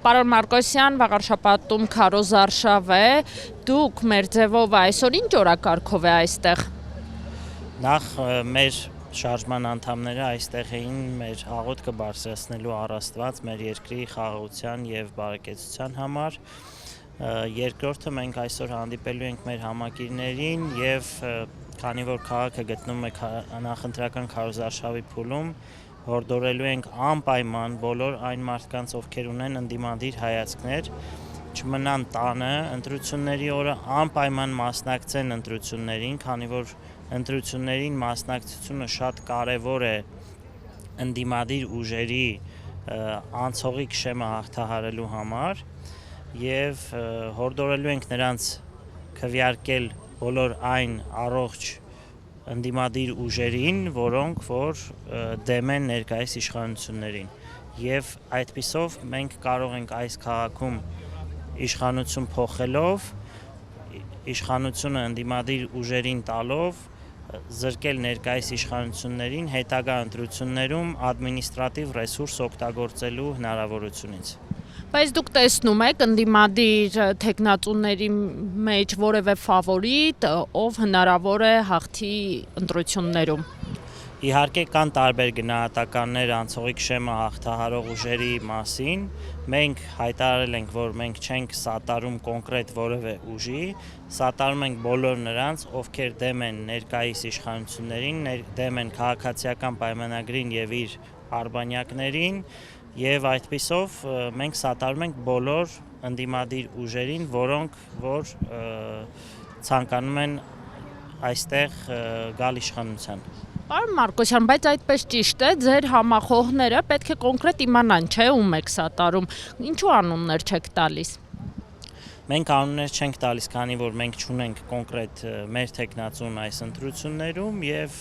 Պարոն Մարկոսյան, վաղարշապատում քարոզարշավ է, դուք մեր ձևով այսօր ինչ օրակարգով է այստեղ։ Նախ մեր շարժման անդամները այստեղ էին մեր աղոթքը բարձրացնելու առ Աստված մեր երկրի խաղաղության եւ բարեկեցության համար։ Երկրորդը մենք այսօր հանդիպելու ենք մեր համակիրներին եւ քանի որ քաղաքը գտնվում է նախընտրական քարոզարշավի փուլում, հորդորելու ենք անպայման բոլոր այն մարդկանց, ովքեր ունեն ընդդիմադիր հայացքներ, չմնան տանը ընտրությունների օրը, անպայման մասնակցեն ընտրություններին, քանի որ ընտրություններին մասնակցությունը շատ կարևոր է ընդդիմադիր ուժերի անցողիկ շեմը հաղթահարելու համար եւ հորդորելու ենք նրանց քվեարկել բոլոր այն առողջ ընդդիմադիր ուժերին, որոնք որ դեմ են ներկայիս իշխանություններին եւ այդպիսով մենք կարող ենք այս քաղաքում իշխանություն փոխելով իշխանությունը ընդդիմադիր ուժերին տալով զրկել ներկայիս իշխանություններին հետագա ընտրություններում ադմինիստրատիվ ռեսուրս օգտագործելու հնարավորությունից։ Բայց դուք տեսնում եք ընդդիմադիր թեկնածուների մեջ որևէ ֆավորիտ, ով հնարավոր է հաղթի ընտրություններում։ Իհարկե կան տարբեր գնահատականներ անցողիկ շեմը հաղթահարող ուժերի մասին, մենք հայտարարել ենք, որ մենք չենք սատարում կոնկրետ որևէ ուժի, սատարում ենք բոլոր նրանց, ովքեր դեմ են ներկայիս իշխանություններին, դեմ են քաղաքացիական պայմանագրին եւ իր արբանյակներին, եւ այդպիսով մենք սատարում ենք բոլոր ընդդիմադիր ուժերին, որոնք որ ցանկանում են այստեղ գալ իշխանության։ Պարոն Մարկոսյան, բայց այդպես ճիշտ է, ձեր համախոհները պետք է կոնկրետ իմանան, չէ՞, ում եք սատարում, ինչու անուններ չեք տալիս։ Մենք անուններ չենք տալիս, քանի որ մենք չունենք կոնկրետ մեր թեկնածուն այս ընտրություններում եւ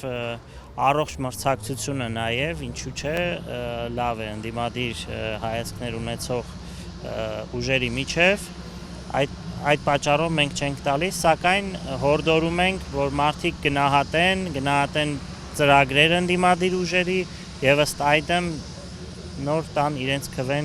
առողջ մրցակցությունը նաեւ ինչու՞ չէ լավ է ընդդիմադիր հայացքներ ունեցող ուժերի միջև այդ պատճառով մենք չենք տալիս, սակայն հորդորում ենք, որ մարդիկ գնահատեն ծրագրերը ընդդիմադիր ուժերի եւ ըստ այդմ նոր տան իրենց քվեն